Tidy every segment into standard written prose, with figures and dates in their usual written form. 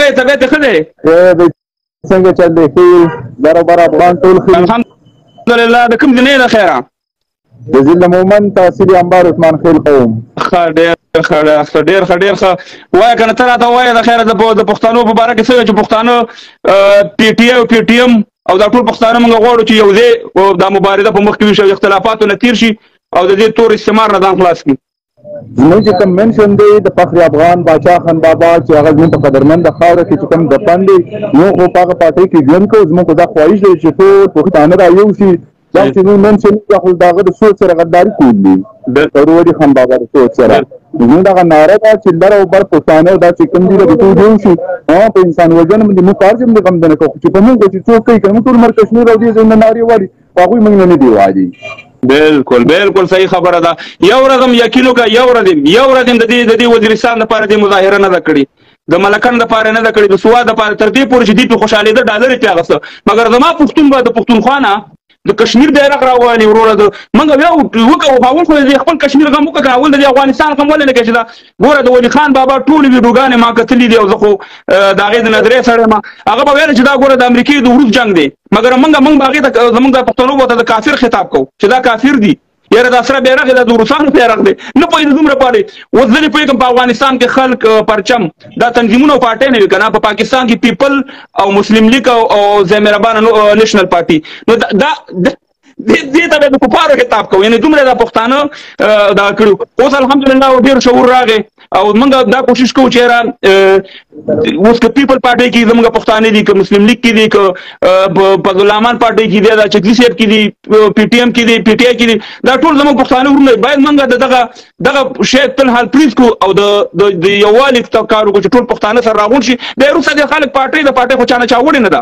څنګه طبیعت ښه دی؟ څنګه چل دی؟ ښه برابر افغان ټول ښه الحمدلله. د کوم ځای نه خیره؟ د ضلع مومند تحصیل انبار عثمان خیل قوم. ښه ډېر ښه ډېر ښه. وایه که نه ته راته ووایه د خیره د پښتنو په باره کې څه چې پښتانه پی ټي آی او پی ټي ایم او دا ټول پښتانه موږ غواړو چې یو ځای دا مبارزه په مخ کې وشي او اختلافاتو نه تېر شي او د دې تور استعمار نه ځان خلاص کړي. زموږ چې کوم منشن دی د فخر افغان باچا خان بابا چې هغه زموږ په قدرمنده خاوره کې چې کوم دفن دی موږ خو په هغه پارټۍ کې ژوند کوو. زموږ دا خواهش دی چې ټول پښتانه رايو شي. دا چې موږ منشن خو د هغه د سوچ سره غداري کول دي ضروري خان بابا د سوچ سره زموږ دغه ناره ده چې لر او بر پښتانه دا چې کوم دي د ټول یو شي په انسان وژنه باندې موږ کار چې غم نه کوو چې په موږ چې څوک کوي کوم ټول مر کشمیر او دې زموږ ناري وایي هغوی موږ نه دی وایي. بالکل صحیح خبره ده. یو ورځ یقین وکړه یو ورځ د دې وزیرستان لپاره د مظاهره نه ده کړې، د ملکن لپاره نه ده کړې، د سواد لپاره تر دې پورې چې دوی په خوشحالېده ډالر یې اخیسته. مګر زما پښتون به د پښتونخوا نه د کشمیر بیرغ راوالي وروره موږ بیا وکړو اول خو د خپل کشمیر غم وکړه اول د افغانستان غم ولې نه کوي چې دا ګوره د ولي خان بابا ټولې ویډیوګانې ما کتلې دي او زه خو د هغې د نظرې سړی یم. هغه به ویل چې دا ګوره د امریکې د وروس جنګ دی مګر موږ به هغې ته زموږ د پښتنو به ورته د کافر خطاب کوو چې دا کافر دي یاره دا سره بیرغ دی د روسانو بیرغ دی نه پوهېږي دومره پارې. اوس زه دې پوهېږم په افغانستان کې خلک پرچم دا تنظیمونه او پارټۍ نه وي که نه په پاکستان کې پیپل او مسلم لیگ او ځای مهربانه نیشنل پارټي نو دا دې ته به د کفارو خطاب کوو یعنې دومره دا پښتانه دغه کړي. اوس الحمدلله ډېر شعور راغی او موږ دا کوشش کوو چې یاره اوس که پیپل پارټۍ کې زموږ پښتانه دي که مسلم لیگ کې دي که فضلالرحمن پارټۍ کې دي دا چکلي صاحب کې دي پی ټي ایم کې دي پی ټي آی کې دي دا ټول زموږ پښتانه ورونه باید موږ دغه شی تل حال پریز کړو او د یووالي کار وکړو چې ټول پښتانه سره راغونډ شي. بیا وروسته د خلک پارټۍ خو چا نه چا وړې نه ده.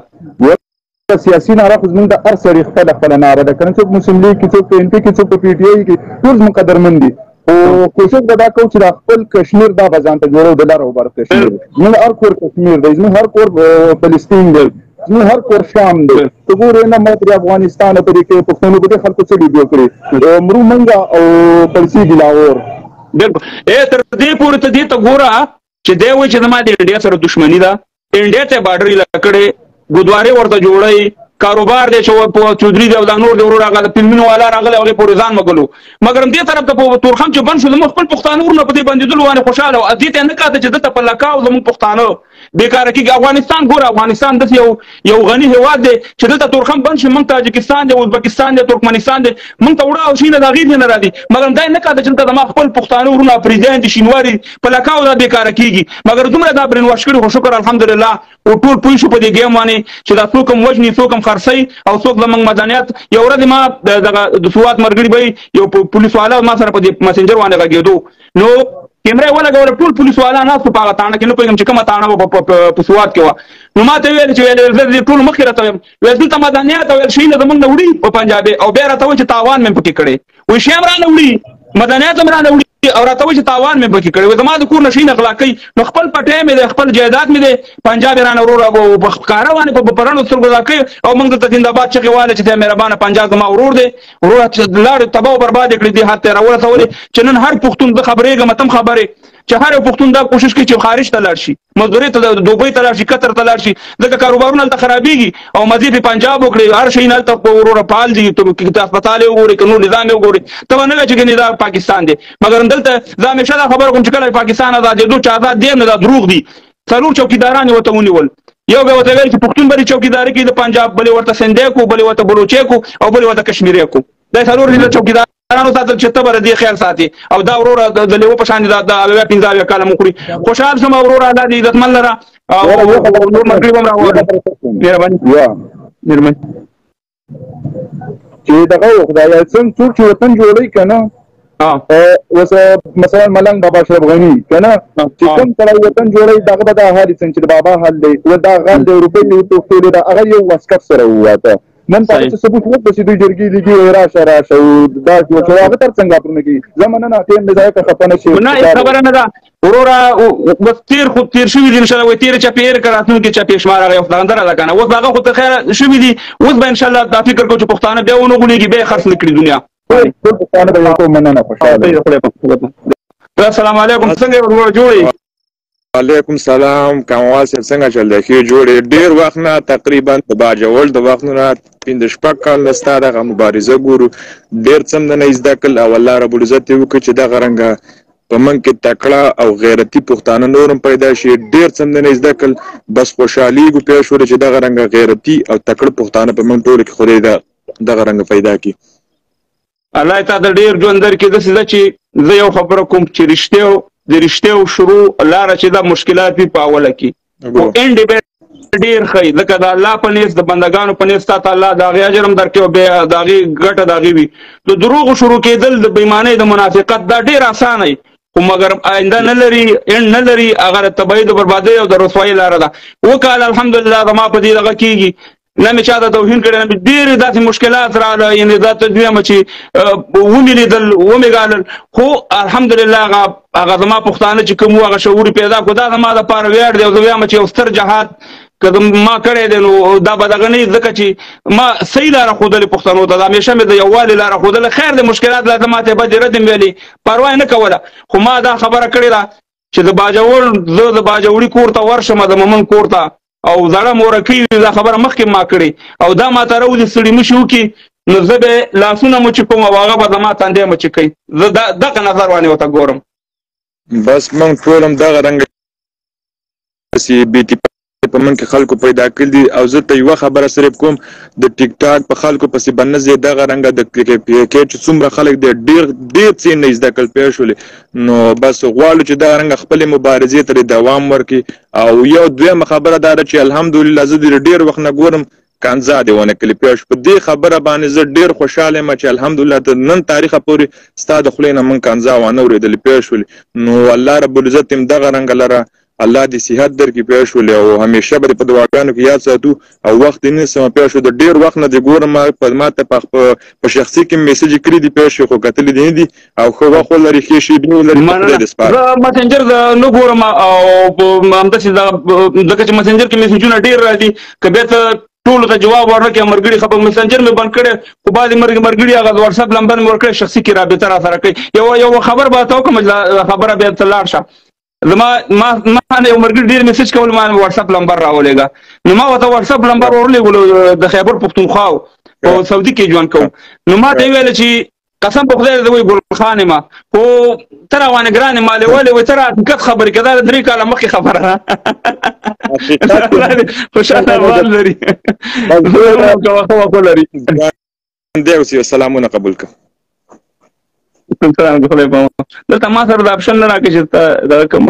سیاسي ناره خو زموږ د هر سړي خپله ناره ده که نه څوک مسلم لیگ کې څوک په ان پي کې څوک په پی ټي آی کې ټول زموږ قدرمند دي خو کوشش به دا کوو چې دا خپل کشمیر دا به ځان ته جوړو د لر او بر کشمیر زموږ هر کور کشمیر دی زموږ هر کور فلسطین دی زموږ هر کور شام دی. ته ګورې نه ما پرې افغانستان پرې کې پښتنو په دې خلکو څه ویډیو کړې مرو منګه او پلسي لاهور بالکل تر دې پورې ته دې ته ګوره چې دی وایي چې زما د انډیا سره دښمني ده انډیا ته بارډر یې کړې ګودوارې ورته جوړوي کاروبار دی چې چودري دی او دا نور دی ورور هغه د فلمونو والا راغلی هغې پورې ځان مګلو مګر همدې طرف ته په تورخم چې بند شو زموږ خپل پښتانه ورونه په دې بندېدلو باندې خوشحاله وو دې ته یې نه کاته چې دلته په لکه او زموږ پښتانه بېکاره کېږي. افغانستان ګوره افغانستان داسې یو غني هېواد دی چې دلته تورخم بند شي موږ تاجکستان دی ازبکستان دی ترکمنستان دی موږ ته وړه او شي نه د هغې نه راځي مګر دا یې نه کاته چې دلته زما خپل پښتانه ورونه افریدیان دي شینواري په لکه او دا بېکاره کېږي مګر دومره دا برین واش کړي خو شکر الحمدلله او ټول پوه شو په دې ګیم باندې چې دا څوک هم وژني څوک هم خرڅوي او څوک زموږ مدنیات. یو ورځ ما د سوات مرګړي به یو پولیس والا ما سره په دې مسنجر باندې غږېدو نو کیمره ولګوله ټول پولیس والا ناست په هغه تاڼه کې نه پوهېږم چې کومه تاڼه به په سوات کې وه نو ما ته ویل چې ویل زه ټول مخکې راته ویم ویل دلته مدنیات او ویل شیونه زموږ نه وړي په پنجابي او بیا راته وایي چې تاوان مې پکې کړی وایي شی هم رانه وړي مدنیات هم رانه وړي او راته وایي چې تاوان مې پکې کړی وایي زما د کور نه شی نه غلا کوي نو خپل پټی مې دی خپل جایداد مې دی پنجاب یې رانه وروره په ښکاره باندې په پرڼو سترګو غلا کوي او موږ دلته زندهباد چغې واله چې دی مهربانه پنجاب زما ورور دی وروره لاړې تباه او برباد یې کړي دې حد ته یې راورسولې چې نن هر پښتون زه خبرېږم ته هم خبرې چې هر یو پښتون دا کوشش کوي چې خارج ته لاړ شي مزدورۍ ته دوبۍ ته لاړ شي قطر ته لاړ شي ځکه کاروبارونه هلته خرابېږي او مزید یې پنجاب وکړي هر شی نه هلته وروره فعال دي هسپتال یې وګورئ که نور نظام یې وګورئ ته به نه وایې چې ګنې دا پاکستان دی مګر دلته زه همیشه دا خبره کوم چې کله پاکستان ازادېدو چې ازاد دی نه دا دروغ دي څلور چوکیداران یې ورته ونیول یو به ورته ویل چې پښتون به چوکیداري کوي د پنجاب بلې ورته سندی کو بلې ورته بلوچی کو او بلې ورته کشمیری کو دا څلور دي چوکیدارانو ساتل چې ته به د دې خیال ساتي او دا وروره د لیوه په شان د اویا پنځه اویا کاله مو کړي خوشحال شم وروره الله دې عزتمن لره او نور ملګري به هم راوړه مهرباني چې دغه خدای څنګه څوک چې وطن جوړوي که نه اوس مثلا ملنګ بابا اشرف غني که نه چې کوم سړی وطن جوړوي دغه به دا حال څنګه چې د بابا حال دی دا غل دی روپۍ یې وتښتېدې ده هغه یو واسکټ سره وواته نن په هغه څه ثبوت وکړه چې دوی جرګې لګي راشه دا جوړ شو هغه تر څنګه اپرونه کوي زه مننه ټیم مې ځای ته خفه نه شي نه خبره نه ده وروره بس تېر شوي دي انشاءالله وایي تېرې چپې هېرې که راتلونکي چپې شمار هغه یو خداندره ده که نه اوس هغه خو ته خیر شوي دي اوس به انشاءالله دا فکر کوو چې پښتانه بیا ونه غولېږي بیا یې خرڅ نه کړي دنیا ټول پښتانه به یو کوم مننه خوشحاله السلام علیکم څنګه یې ورور جوړ یې وعلیکم سلام کموال صاحب څنګه چل دی ښې جوړې ډېر وخت نه تقریبا د باجوړ د وخت نه 15 کال نه ستا دغه مبارزه ګورو ډېر څه نه زده کړل او الله رب العزت یې وکړي چې دغه رنګه په من کې تکړه او غیرتي پښتانه نورم پیدا شي ډېر څه نه زده کړل بس خوشحالېږو پوه شوله چې دغه رنګه غیرتي او تکړه پښتانه په من ټولو کې خدای دغه رنګه پیدا کړي الله تا د ډېر ژوند درکړي داسې ده چې زه یو خبره کوم چې د رښتیو شروع لاره چې دا مشکلات وي په اوله کې خو انډ به ډېر ښه لکه د الله په نیز د بندګانو په نیز تا ته الله د هغې اجر هم درکړي او بیا د هغې ګټه د هغې وي د دروغو شروع کېدل د بېایمانۍ د منافقت دا ډېر اسانه وي خو مګر آینده نه لري انډ نه لري هغه د تباهۍ د بربادۍ او د رسوایۍ لاره ده وکال الحمدلله زما په دې دغه کېږي نه مې چا ته توهین کړی نه ډېرې داسې مشکلات راغله یعنې دا تدویمه چې ومې لیدل ومې ګالل خو الحمدلله هغه زما پښتانه چې کوم وو هغه شعور پیدا کړو دا زما دپاره ویاړ دی او زه وایم چې یو ستر جهاد که ما کړی دی نو دا به دغه نه وي ځکه چې ما صحیح لاره ښودلې پښتنو ته همیشه مې د یووالي لاره ښودله خیر د مشکلات لا ما ته بدې رد مې ویلې پروا نه کوله خو ما دا خبره کړې ده چې د باجوړ زه د باجوړي کور ته ورشم د مومن کور ته او زړه مورکۍ دا خبره مخکې ما کړې او دا ما ته راولي ستړي مشي وکړي نو زه به لاسونه مو چې کوم او هغه به زما تندی مو چې کوي زه دغه نظر باندې ورته ګورم بس موږ ټول هم دغه رنګه بې په من کې خلکو پیدا کړي دي او زه ته یوه خبره صرف کوم د ټیک ټاک په خلکو پسې به نه ځې دغه رنګه د کې چې څومره خلک دی ډېر څه نه زده کړل پوه شولې نو بس غواړو چې دغه رنګه خپلې مبارزې ته دوام ورکړي او یو دویمه خبره دا ده چې الحمدلله زه د ډېر وخت نه ګورم کانزا دی ونه کړي پوه شو په دې خبره باندې زه ډېر خوشحاله یم چې الحمدلله تر نن تاریخه پورې ستا د خولې نه من کانزا وانه اورېدلې پوه شولې نو الله رب العزت هم دغه رنګه لره الله دې صحت درکړي پوه شولې او همیشه به دې په دعاګانو کې یاد ساتو او وخت یې نیسم پوه شو د ډېر وخت نه دې ګورم ما ته په شخصي کې میسج کړي دي پوه شو خو کتلي دې نه دي او ښه وخت ولري ښې شېبې ولري په خدای دې سپارم زه مسنجر نه ګورم او همداسې ځکه چې مسنجر کې میسجونه ډېر راځي که بیا ته ټولو ته جواب ورنکړې مرګړي خبر مسنجر مې بند کړی خو بعضې مرګړي هغه واتساپ نمبر مې ورکړی شخصي کې رابطه را سره کوي یو خبر به ته وکړم خبره بیا ته لاړ شه ما نه یو مرګړي ډېر میسج کول ما واتساپ نمبر راولېږه نو ما ورته واتساپ نمبر ورولېږلو د خیبر پښتونخوا په سعودي کې ژوند کوم نو ما ته یې ویله چې قسم په خدای دې وایي ګل خان یم خو ته راوانې ګرانې ما لیولې وایي ته را حقیقت خبرې که دا د 3 کاله مخکې خبره ده خوشحاله احوال لري ښه وخت ولري دی اوس یو سلامونه قبول کړه دلته ما سره د اپشن نه راکړي چې دغه کوم